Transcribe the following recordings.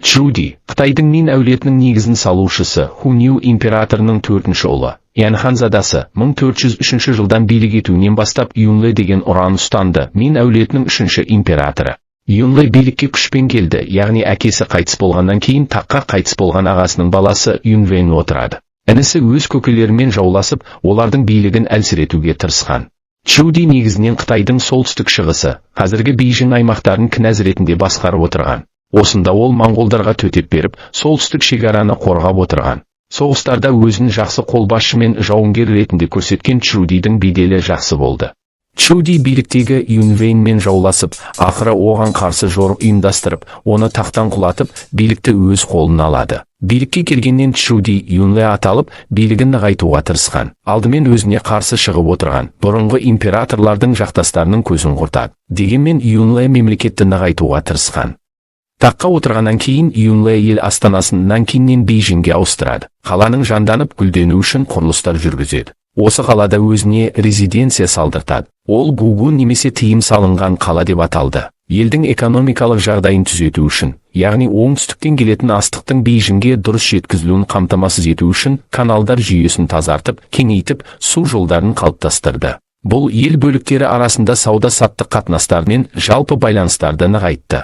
Чжуди, Қытайдың Мин әулетінің негізін салушысы, Хунью императорының 4-ші ұлы, Ян ханзадасы, 1403 жылдан билік етуінен бастап Юнле деген ұран ұстанды, Мин әулетінің 3-ші императоры. Юнле билікке күшпен келді, яғни әкесі қайтыс болғаннан кейін таққа қайтыс болған ағасының баласы Юнвэнь отырады. Інісі өз көкелерімен жауласып, олардың билігін әлсіретуге тырысқан. Чжуди негізінен Қытайдың солтүстік шығысы, қазіргі Бейжің аймақтарын кінәз ретінде басқарып отырған. Осында ол моңғолдарға төтеп беріп, солтүстік шекараны қорғап отырған. Соғыстарда өзін жақсы қолбасшы мен жауынгер ретінде көрсеткен Чжудидің беделі жақсы болды. Чжуди биліктегі Юнвэньмен жауласып, ақыры оған қарсы жорық ұйымдастырып, оны тақтан құлатып, билікті өз қолына алады. Билікке келгеннен Чжуди Юнле аталып, билігін нығайтуға тырысқан. Алдымен өзіне қарсы шығып отырған, бұрынғы императорлардың жақтастарының көзін құртады. Дегенмен Юнле мемлекетті нығайтуға тырысқан. Таққа отырғаннан кейін Юнле ел астанасын Нанкиннен Бейжіңге ауыстырады. Қаланың жанданып гүлдену үшін құрылыстар жүргізеді. Осы қалада өзіне резиденция салдыртады. Ол Гугун немесе тыйым салынған қала деп аталды. Елдің экономикалық жағдайын түзету үшін, яғни оңтүстіктен келетін астықтың Бейжіңге дұрыс жеткізілуін қамтамасыз ету үшін каналдар жүйесін тазартып, кеңейтіп, су жолдарын қалыптастырды. Бұл ел бөліктері арасында сауда-саттық қатынастар мен жалпы байланыстарды нығайтты.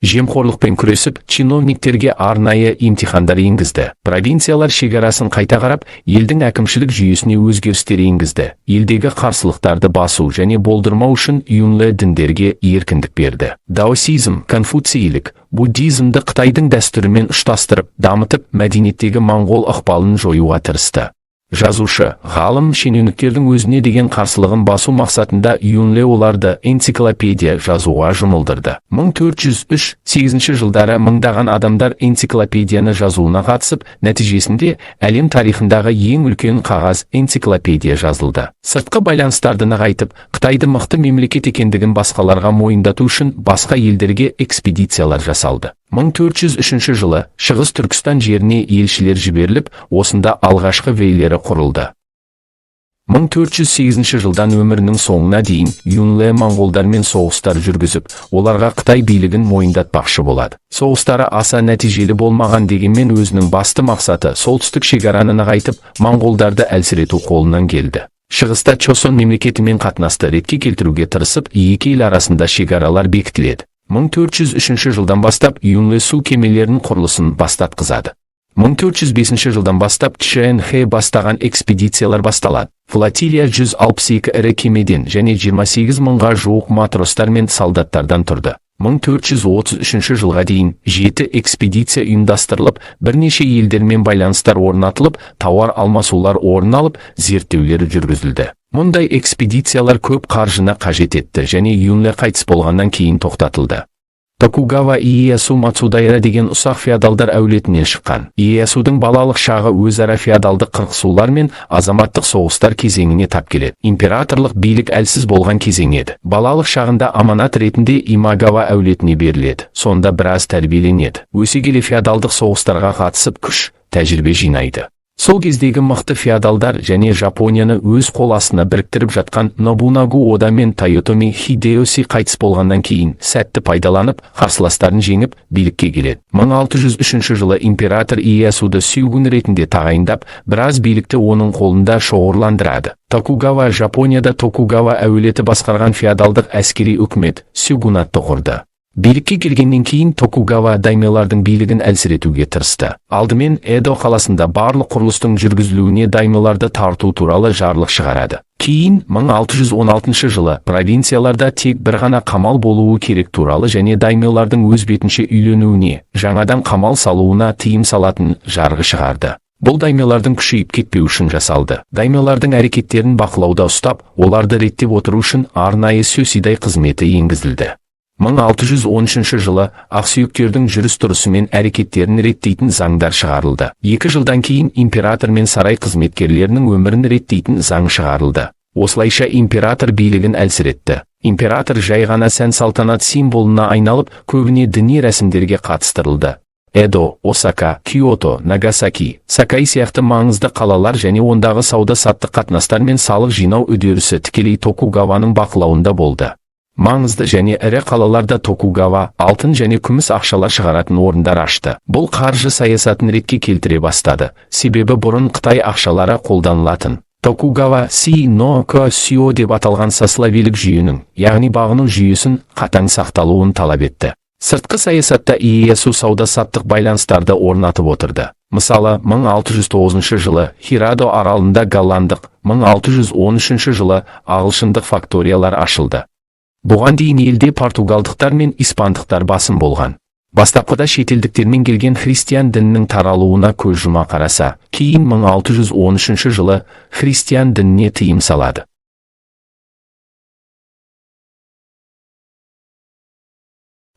Жемқорлықпен күресіп, чиновниктерге арнайы емтихандар енгізді. Провинциялар шекарасын қайта қарап, елдің әкімшілік жүйесіне өзгерістер енгізді. Елдегі қарсылықтарды басу және болдырмау үшін Юнле діндерге еркіндік берді. Даосизм, конфуцийлік, буддизмді Қытайдың дәстүрімен ұштастырып, дамытып, мәдениеттегі моңғол ықпалын жоюға тырысты. Жазушы, ғалым шенеуніктердің өзіне деген қарсылығын басу мақсатында Юнле оларды энциклопедия жазуға жұмылдырды. 1403-8 жылдары мыңдаған адамдар энциклопедияны жазуына қатысып, нәтижесінде әлем тарихындағы ең үлкен қағаз энциклопедия жазылды. Сыртқы байланыстарды нығайтып, Қытайды мықты мемлекет екендігін басқаларға мойындату үшін басқа елдерге экспедициялар жасалды. 1403 жылы Шығыс Түркістан жеріне елшілер жіберіліп, осында алғашқы вейлері құрылды. 1408 жылдан өмірінің соңына дейін Юнле моңғолдармен соғыстар жүргізіп, оларға Қытай билігін мойындатпақшы болады. Соғыстары аса нәтижелі болмаған дегенмен өзінің басты мақсаты солтүстік шекараны нығайтып, моңғолдарды әлсірету қолынан келді. Шығыста Чосон мемлекетімен қатынасты ретке келтіруге тырысып, екі ел арасында шекаралар бекітіледі. 1403 жылдан бастап Юнле су кемелерінің құрылысын бастатқызады. 1405 жылдан бастап Чжэн Хэ бастаған экспедициялар басталады. Флотилия 162 ірі кемеден және 28 мыңға жуық матростар мен солдаттардан тұрды. 1433 жылға дейін 7 экспедиция ұйымдастырылып, бірнеше елдермен байланыстар орнатылып, тауар алмасулар орын алып, зерттеулер жүргізілді. Мұндай экспедициялар көп қаржыны қажет етті және Юнле қайтыс болғаннан кейін тоқтатылды. Токугава Иеясу Мацудайра деген ұсақ феодалдар әулетінен шыққан. Иеясудың балалық шағы өзара феодалдық қырқысулар мен азаматтық соғыстар кезеңіне тап келеді. Императорлық билік әлсіз болған кезең еді. Балалық шағында аманат ретінде Имагава әулетіне беріледі. Сонда біраз тәрбиеленеді. Өсе келе феодалдық соғыстарға қатысып күш, тәжірибе жинайды. Сол кездегі мықты феодалдар және Жапонияны өз қол астына біріктіріп жатқан Нобунагу Ода мен Тойотоми Хидеоси қайтыс болғаннан кейін сәтті пайдаланып, қарсыластарын жеңіп, билікке келеді. 1603 жылы император Иеясуды сюгун ретінде тағайындап, біраз билікті оның қолында шоғырландырады. Токугава Жапонияда Токугава әулеті басқарған феодалдық әскери үкімет сюгунатты құрды. Билікке келгеннен кейін Токугава даймелардың билігін әлсіретуге тырысты. Алдымен Эдо қаласында барлық құрылыстың жүргізілуіне даймеларды тарту туралы жарлық шығарады. Кейін 1616 жылы провинцияларда тек бір ғана қамал болуы керек туралы және даймелардың өз бетінше үйленуіне, жаңадан қамал салуына тыйым салатын жарғы шығарды. Бұл даймелардың күшейіп кетпеу үшін жасалды. Даймелардың әрекеттерін бақылауда ұстап, оларды реттеп отыру үшін арнайы сөсидай қызметі енгізілді. 1613 жылы ақсүйектердің жүріс-тұрысы мен әрекеттерін реттейтін заңдар шығарылды. 2 жылдан кейін император мен сарай қызметкерлерінің өмірін реттейтін заң шығарылды. Осылайша император билігін әлсіретті. Император жай ғана сән-салтанат символына айналып, көбіне діни рәсімдерге қатыстырылды. Эдо, Осака, Киото, Нагасаки, Сакай сияқты маңызды қалалар және ондағы сауда-саттық қатынастар мен салық жинау үдерісі тікелей Токугаваның бақылауында болды. Маңызды және ірі қалаларда Токугава алтын және күміс ақшалар шығаратын орындар ашты. Бұл қаржы саясатын ретке келтіре бастады, себебі бұрын Қытай ақшалары қолданылатын. Токугава Си но Кёсио деп аталған сословийлік жүйенің, яғни бағыну жүйесін қатаң сақталуын талап етті. Сыртқы саясатта Иесу сауда-саттық байланыстарды орнатып отырды. Мысалы, 1609 жылы Хирадо аралында голландық, 1613 жылы ағылшындық факториялар ашылды. Бұған дейін елде португалдықтар мен испандықтар басым болған. Бастапқыда шетелдіктермен келген христиан дінінің таралуына көз жұма қараса, кейін 1613 жылы христиан дініне тыйым салады.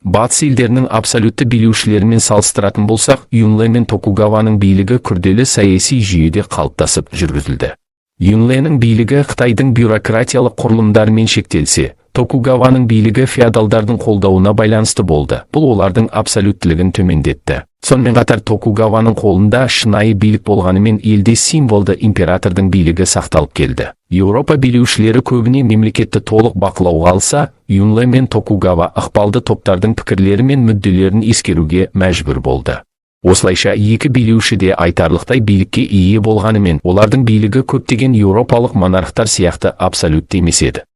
Батыс елдерінің абсолютті билеушілерімен салыстыратын болсақ, Юнле мен Токугаваның билігі күрделі саяси жүйеде қалыптасып жүргізілді. Юнленің билігі Қытайдың бюрократиялық құрылымдарымен шектелсе, Токугаваның билігі феодалдардың қолдауына байланысты болды. Бұл олардың абсолюттілігін төмендетті. Сонымен қатар Токугаваның қолында шынайы билік болғанымен елде символды императордың билігі сақталып келді. Еуропа билеушілері көбіне мемлекетті толық бақылауға алса, Юнле мен Токугава ықпалды топтардың пікірлері мен мүдделерін ескеруге мәжбүр болды. Осылайша екі билеуші де айтарлықтай билікке ие болғанымен, олардың билігі көптеген еуропалық монархтар сияқты абсолютті емес еді.